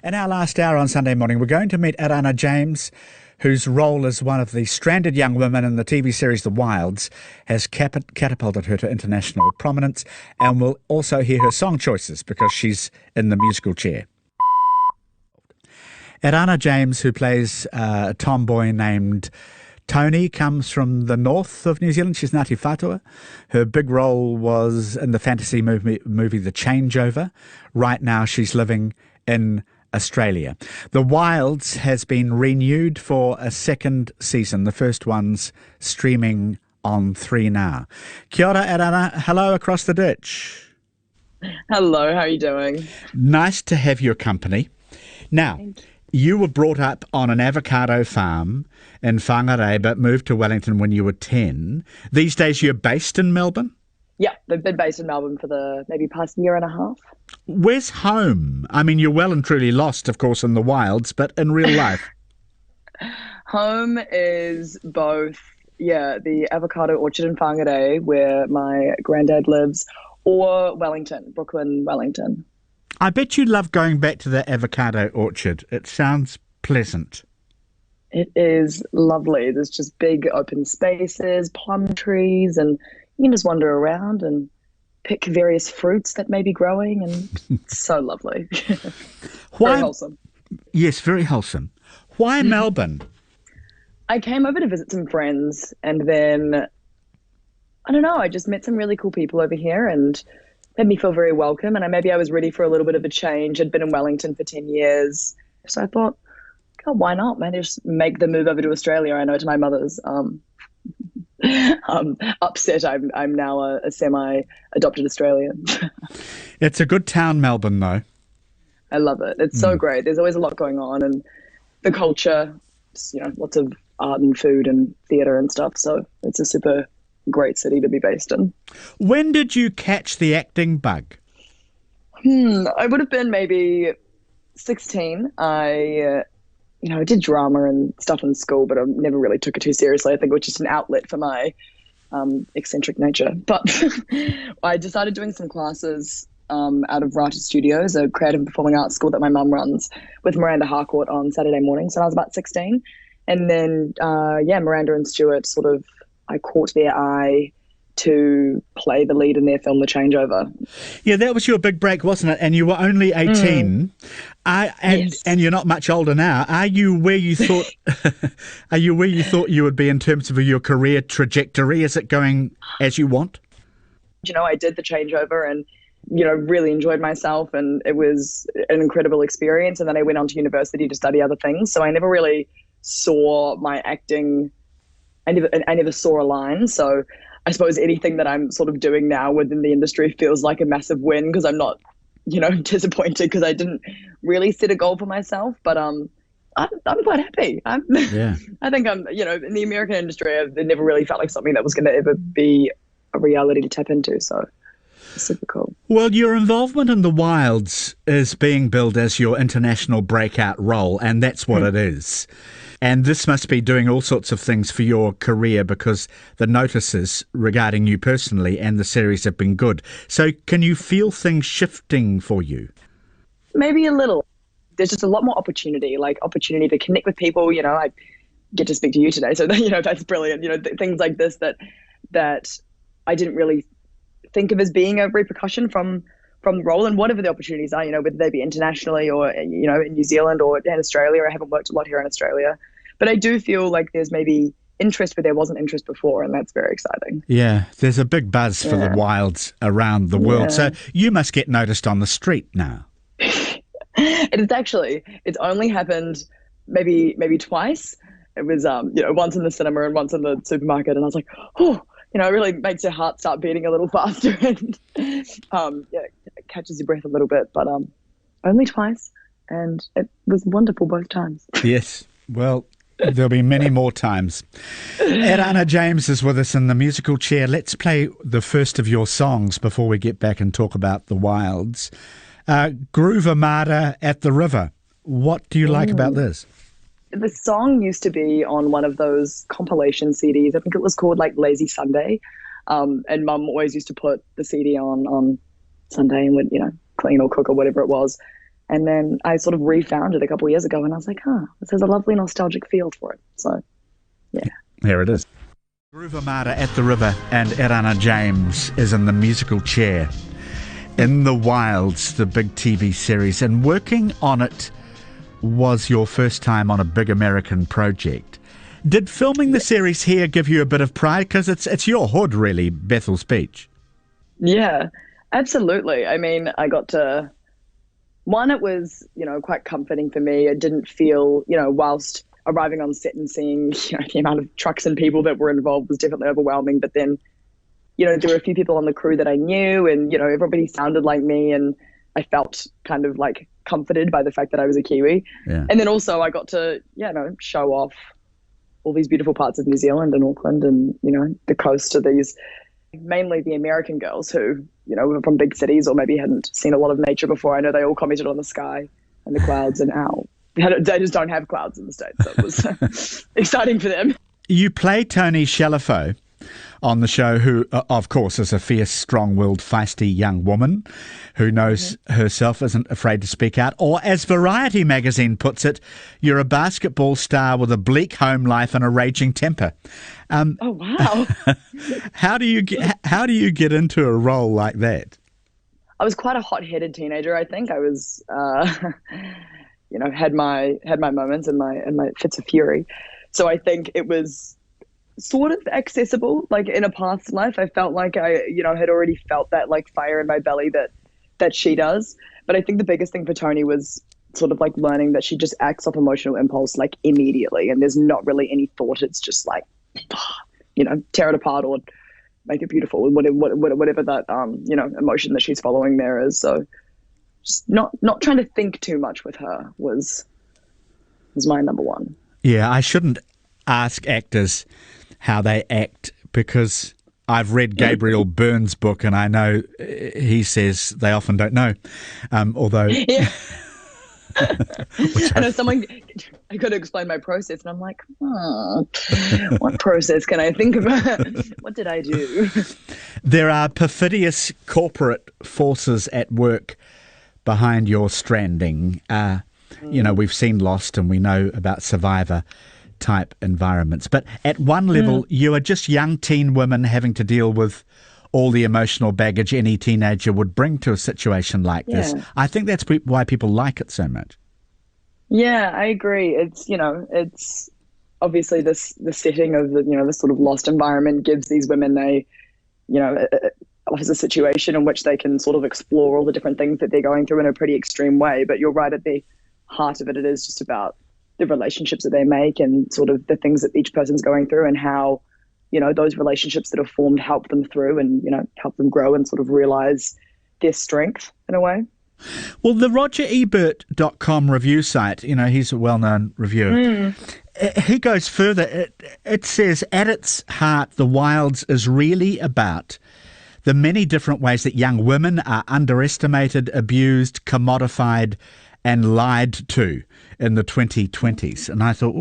In our last hour on Sunday morning, we're going to meet Erana James, whose role as one of the stranded young women in the TV series The Wilds has catapulted her to international prominence, and we'll also hear her song choices because she's in the musical chair. Erana James, who plays a tomboy named Tony, comes from the north of New Zealand. She's Ngāti Whātua. Her big role was in the fantasy movie The Changeover. Right now she's living in Australia. The Wilds has been renewed for a second season. The first one's streaming on 3 now. Kia ora, Erana. Hello across the ditch. Hello, how are you doing? Nice to have your company. Now, you were brought up on an avocado farm in Whangarei, but moved to Wellington when you were 10. These days you're based in Melbourne? Yeah, they've been based in Melbourne for the maybe past year and a half. Where's home? I mean, you're well and truly lost, of course, in the wilds, but in real life? Home is both, the avocado orchard in Whangarei, where my granddad lives, or Wellington, Brooklyn, Wellington. I bet you love going back to the avocado orchard. It sounds pleasant. It is lovely. There's just big open spaces, plum trees, and you can just wander around and pick various fruits that may be growing, and it's so lovely. Very wholesome. Yes, very wholesome. Why Melbourne? I came over to visit some friends, and then, I don't know, I just met some really cool people over here and made me feel very welcome. And maybe I was ready for a little bit of a change. I'd been in Wellington for 10 years. So I thought, God, why not? Maybe just make the move over to Australia. I know to my mother's upset I'm now a semi-adopted Australian. It's a good town, Melbourne, though. I love it. It's so great. There's always a lot going on, and the culture, lots of art and food and theatre and stuff. So it's a super great city to be based in. When did you catch the acting bug? I would have been maybe 16. I did drama and stuff in school, but I never really took it too seriously. I think it was just an outlet for my eccentric nature. But I decided doing some classes out of Writer Studios, a creative performing arts school that my mum runs, with Miranda Harcourt on Saturday mornings. So I was about 16. And then, Miranda and Stuart I caught their eye to play the lead in their film The Changeover. Yeah, that was your big break, wasn't it? And you were only 18. Yes. And you're not much older now. Are you where you thought you would be in terms of your career trajectory? Is it going as you want? I did The Changeover and really enjoyed myself, and it was an incredible experience. And then I went on to university to study other things. So I never really saw my acting. I never saw a line. So I suppose anything that I'm sort of doing now within the industry feels like a massive win, because I'm not, disappointed because I didn't really set a goal for myself. But I'm quite happy. I think I'm, in the American industry, it never really felt like something that was going to ever be a reality to tap into. So it's super cool. Well, your involvement in the Wilds is being billed as your international breakout role, and that's what it is. And this must be doing all sorts of things for your career, because the notices regarding you personally and the series have been good. So can you feel things shifting for you? Maybe a little. There's just a lot more opportunity to connect with people. I get to speak to you today, so that's brilliant. Things like this that I didn't really think of as being a repercussion from the role, and whatever the opportunities are, whether they be internationally or, in New Zealand or in Australia. I haven't worked a lot here in Australia, but I do feel like there's maybe interest where there wasn't interest before, and that's very exciting. Yeah, there's a big buzz for the Wilds around the world. So you must get noticed on the street now. It's only happened maybe twice. It was, once in the cinema and once in the supermarket, and I was like, oh, it really makes your heart start beating a little faster and, it catches your breath a little bit, but only twice, and it was wonderful both times. Yes, well, there'll be many more times. Erana James is with us in the musical chair. Let's play the first of your songs before we get back and talk about the Wilds. Groove Armada at the River. What do you like about this? The song used to be on one of those compilation CDs. I think it was called Lazy Sunday. And Mum always used to put the CD on Sunday and would, clean or cook or whatever it was. And then I sort of refound it a couple of years ago, and I was like, this has a lovely nostalgic feel for it. So, yeah. Here it is. Groove Armada at the River and Erana James is in the musical chair. In the Wilds, the big TV series, and working on it was your first time on a big American project. Did filming the series here give you a bit of pride? Because it's your hood, really, Bethel's Beach. Yeah, absolutely. I mean, I got to... One, it was, quite comforting for me. It didn't feel, whilst arriving on set and seeing, the amount of trucks and people that were involved was definitely overwhelming. But then, there were a few people on the crew that I knew, and, everybody sounded like me, and I felt kind of like comforted by the fact that I was a Kiwi. Yeah. And then also I got to, show off all these beautiful parts of New Zealand and Auckland and, the coast to these, mainly the American girls who, were from big cities or maybe hadn't seen a lot of nature before. I know they all commented on the sky and the clouds and how they just don't have clouds in the States. So it was exciting for them. You play Tony Shalafo on the show, who, of course, is a fierce, strong-willed, feisty young woman who knows herself, isn't afraid to speak out. Or, as Variety magazine puts it, you're a basketball star with a bleak home life and a raging temper. Oh, wow. How do you get into a role like that? I was quite a hot-headed teenager, I think. I was, had my moments and my fits of fury. So I think it was sort of accessible. Like in a past life, I felt like I, had already felt that like fire in my belly that she does. But I think the biggest thing for Tony was sort of like learning that she just acts off emotional impulse like immediately, and there's not really any thought. It's just like, tear it apart or make it beautiful, whatever that emotion that she's following there is. So just not trying to think too much with her was my number one. Yeah, I shouldn't ask actors how they act, because I've read Gabriel Byrne's book and I know he says they often don't know, although... Yeah. I know I could explain my process and I'm like, what process can I think about? What did I do? There are perfidious corporate forces at work behind your stranding. We've seen Lost and we know about Survivor type environments. But at one level, you are just young teen women having to deal with all the emotional baggage any teenager would bring to a situation like this. I think that's why people like it so much. Yeah, I agree. It's, it's obviously the setting of the sort of Lost environment gives these women offers a situation in which they can sort of explore all the different things that they're going through in a pretty extreme way. But you're right, at the heart of it, it is just about the relationships that they make and sort of the things that each person's going through and how, those relationships that are formed help them through and, help them grow and sort of realize their strength in a way. Well, the RogerEbert.com review site, he's a well-known reviewer. He goes further. It says, at its heart, The Wilds is really about the many different ways that young women are underestimated, abused, commodified, and lied to in the 2020s. And I thought,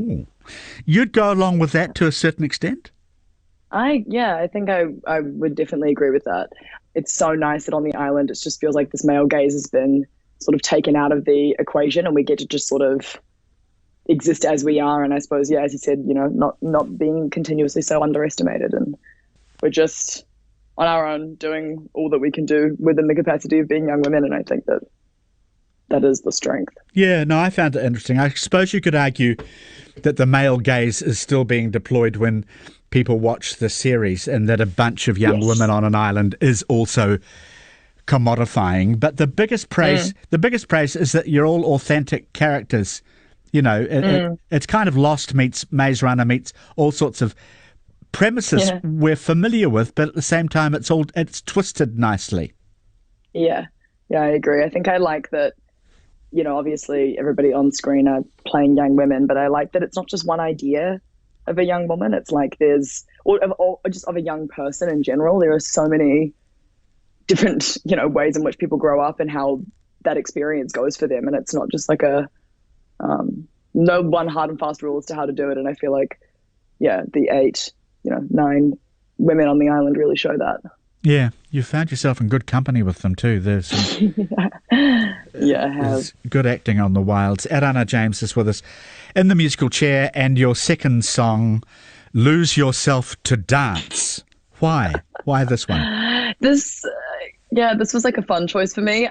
you'd go along with that to a certain extent? I think I would definitely agree with that. It's so nice that on the island, it just feels like this male gaze has been sort of taken out of the equation and we get to just sort of exist as we are. And I suppose, as you said, not being continuously so underestimated. And we're just on our own doing all that we can do within the capacity of being young women. And I think that is the strength. Yeah, no, I found it interesting. I suppose you could argue that the male gaze is still being deployed when people watch the series, and that a bunch of young women on an island is also commodifying. But the biggest praise is that you're all authentic characters. It's kind of Lost meets Maze Runner meets all sorts of premises we're familiar with, but at the same time it's twisted nicely. Yeah, I agree. I think I like that. Obviously everybody on screen are playing young women, but I like that it's not just one idea of a young woman. It's like or just of a young person in general. There are so many different, ways in which people grow up and how that experience goes for them. And it's not just like no one hard and fast rule as to how to do it. And I feel like, the 9 women on the island really show that. Yeah, you found yourself in good company with them too. There's some Yeah, I have. is good acting on the wilds. Erana James is with us in the musical chair, and your second song, Lose Yourself to Dance. Why? Why this one? This was like a fun choice for me.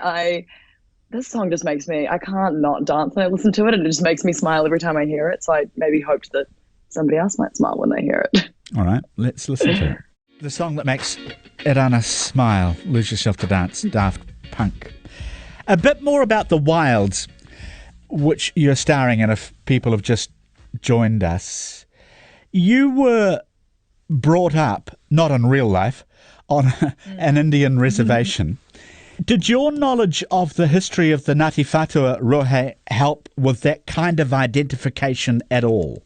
This song just makes me, I can't not dance when I listen to it, and it just makes me smile every time I hear it. So I maybe hoped that somebody else might smile when they hear it. All right, let's listen to it. The song that makes Erana smile, Lose Yourself to Dance, Daft Punk. A bit more about the wilds, which you're starring in if people have just joined us. You were brought up, not in real life, on an Indian reservation. Did your knowledge of the history of the Ngāti Whātua Rohe help with that kind of identification at all?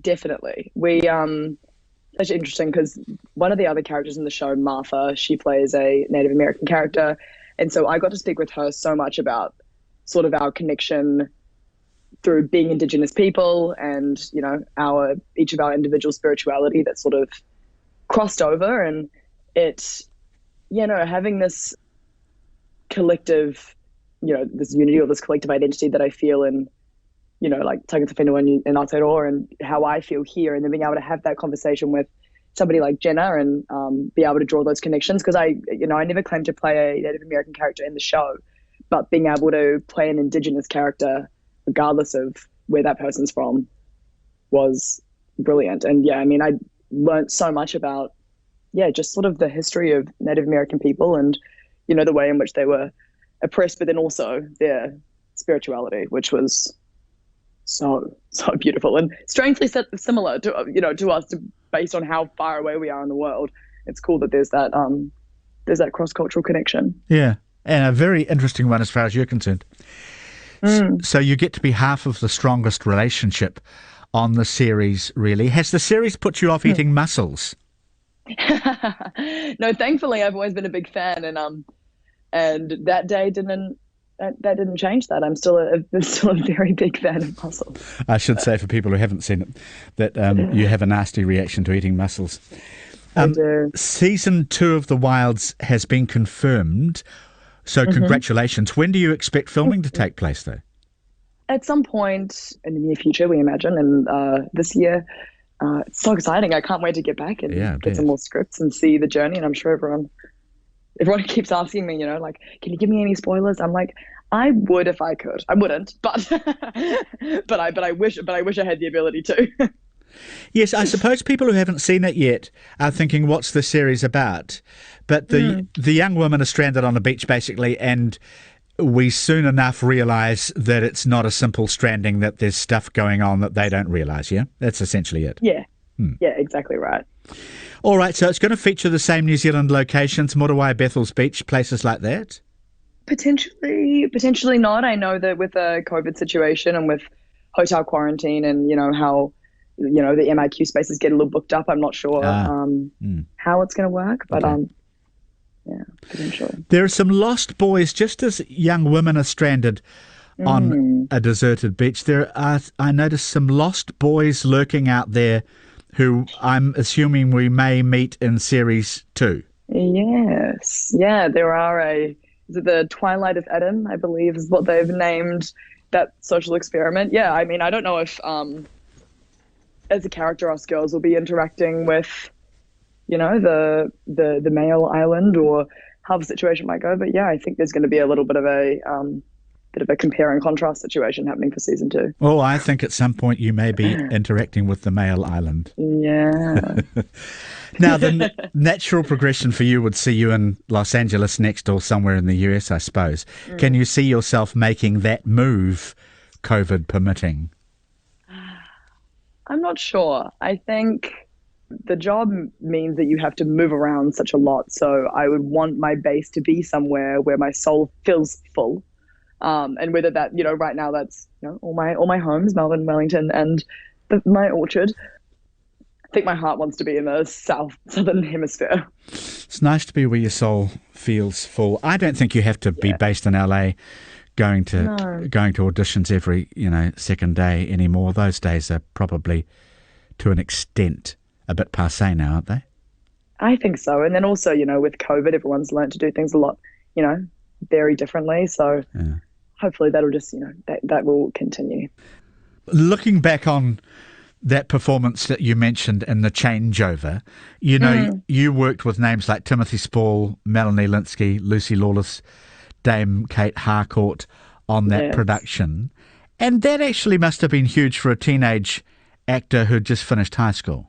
Definitely. It's interesting because one of the other characters in the show, Martha, she plays a Native American character. And so I got to speak with her so much about sort of our connection through being Indigenous people and, you know, each of our individual spirituality that sort of crossed over. And it, you know, having this collective, you know, this unity or this collective identity that I feel in, you know, like tangata whenua in Aotearoa and how I feel here, and then being able to have that conversation with somebody like Jenna and be able to draw those connections. Because I never claimed to play a Native American character in the show, but being able to play an Indigenous character, regardless of where that person's from, was brilliant. And yeah, I mean, I learned so much about, just sort of the history of Native American people and, you know, the way in which they were oppressed, but then also their spirituality, which was so beautiful and strangely similar to, you know, to us, based on how far away we are in the world. It's cool that there's that cross-cultural connection. Yeah, and a very interesting one as far as you're concerned. So you get to be half of the strongest relationship on the series, really. Has the series put you off eating mussels? No, thankfully I've always been a big fan, and that day didn't change that. I'm still a very big fan of mussels. I should say, for people who haven't seen it, that you have a nasty reaction to eating mussels. I do. Season 2 of The Wilds has been confirmed, so congratulations. When do you expect filming to take place, though? At some point in the near future, we imagine, and this year. It's so exciting. I can't wait to get back and get some more scripts and see the journey. And I'm sure everyone keeps asking me, you know, like, can you give me any spoilers? I'm like, I would if I could. I wouldn't, but I wish I had the ability to. Yes, I suppose people who haven't seen it yet are thinking, what's the series about? But the young woman is stranded on a beach, basically, and we soon enough realise that it's not a simple stranding, that there's stuff going on that they don't realise, yeah? That's essentially it. Yeah. Yeah, exactly right. All right, so it's going to feature the same New Zealand locations, Morawai, Bethel's Beach, places like that? Potentially not. I know that with the COVID situation and with hotel quarantine and, you know, how, you know, the MIQ spaces get a little booked up, I'm not sure how it's going to work, but yeah, potentially. There are some lost boys, just as young women are stranded on a deserted beach. I noticed some lost boys lurking out there who I'm assuming we may meet in series 2. Yes. Yeah, there are is it the Twilight of Eden, I believe is what they've named that social experiment. Yeah, I mean, I don't know if as a character us girls will be interacting with, you know, the male island or how the situation might go. But yeah, I think there's going to be a little bit of a compare and contrast situation happening for season 2. Oh, I think at some point you may be interacting with the male island. Yeah. Now, the natural progression for you would see you in Los Angeles next, or somewhere in the US, I suppose. Can you see yourself making that move, COVID permitting? I'm not sure. I think the job means that you have to move around such a lot. So I would want my base to be somewhere where my soul feels full. And whether that, you know, right now that's, you know, all my homes, Melbourne, Wellington, and my orchard. I think my heart wants to be in the southern hemisphere. It's nice to be where your soul feels full. I don't think you have to be based in LA going to auditions every, you know, second day anymore. Those days are probably, to an extent, a bit passé now, aren't they? I think so. And then also, you know, with COVID, everyone's learned to do things a lot, you know, very differently. So hopefully that'll just, that will continue. Looking back on that performance that you mentioned in the changeover, you worked with names like Timothy Spall, Melanie Linsky, Lucy Lawless, Dame Kate Harcourt on that production. And that actually must have been huge for a teenage actor who'd just finished high school.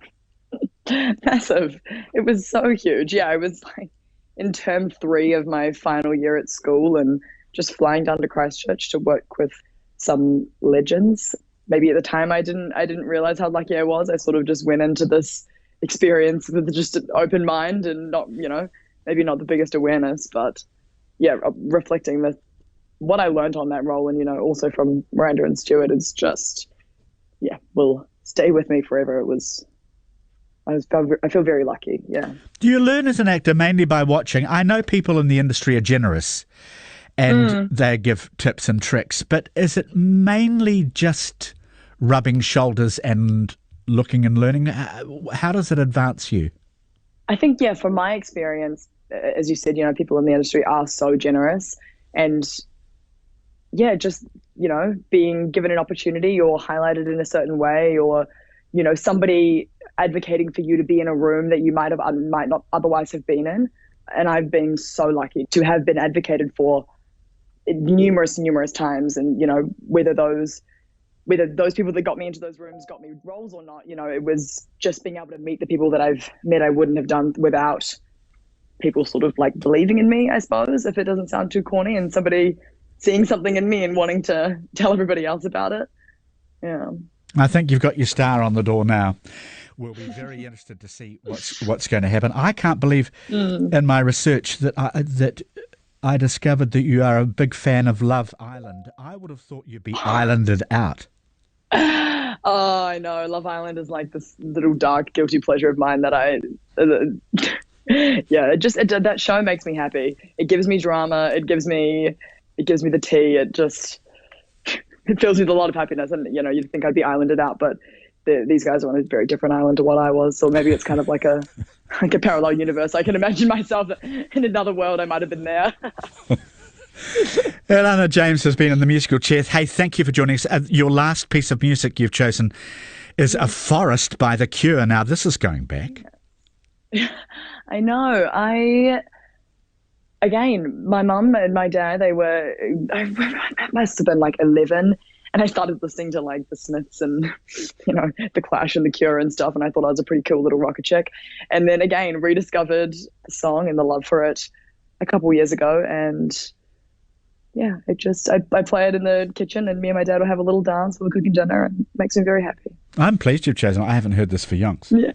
Massive. It was so huge. Yeah, I was like in term 3 of my final year at school and just flying down to Christchurch to work with some legends. Maybe at the time I didn't realize how lucky I was. I sort of just went into this experience with just an open mind and not, maybe not the biggest awareness, but yeah, reflecting what I learned on that role and, also from Miranda and Stuart is just, will stay with me forever. I feel very lucky, yeah. Do you learn as an actor mainly by watching? I know people in the industry are generous and they give tips and tricks, but is it mainly just rubbing shoulders and looking and learning? How does it advance you? I think, from my experience, as you said, people in the industry are so generous and, just, being given an opportunity or highlighted in a certain way or, somebody advocating for you to be in a room that you might not otherwise have been in. And I've been so lucky to have been advocated for numerous times. And, whether those people that got me into those rooms got me roles or not, it was just being able to meet the people that I've met I wouldn't have done without people sort of like believing in me, I suppose, if it doesn't sound too corny, and somebody seeing something in me and wanting to tell everybody else about it. Yeah. I think you've got your star on the door now. We'll be very interested to see what's going to happen. I can't believe in my research that I discovered that you are a big fan of Love Island. I would have thought you'd be islanded out. Oh, I know. Love Island is like this little dark, guilty pleasure of mine that that show makes me happy. It gives me drama. It gives me the tea. It fills me with a lot of happiness. And, you'd think I'd be islanded out, but these guys are on a very different island to what I was. So maybe it's kind of like a parallel universe. I can imagine myself in another world. I might have been there. Erana James has been in the musical chair. Hey, thank you for joining us. Your last piece of music you've chosen is A Forest by The Cure. Now, this is going back. I know. Again, my mum and my dad, I must have been like 11. And I started listening to like the Smiths and, the Clash and the Cure and stuff. And I thought I was a pretty cool little rocker chick. And then again, rediscovered the song and the love for it a couple years ago. And yeah, I play it in the kitchen and me and my dad will have a little dance while we're cooking dinner, and it makes me very happy. I'm pleased you've chosen. I haven't heard this for yonks. Yeah,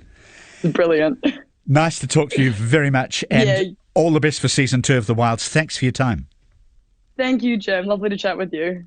it's brilliant. Nice to talk to you very much. And all the best for season 2 of The Wilds. Thanks for your time. Thank you, Jim. Lovely to chat with you.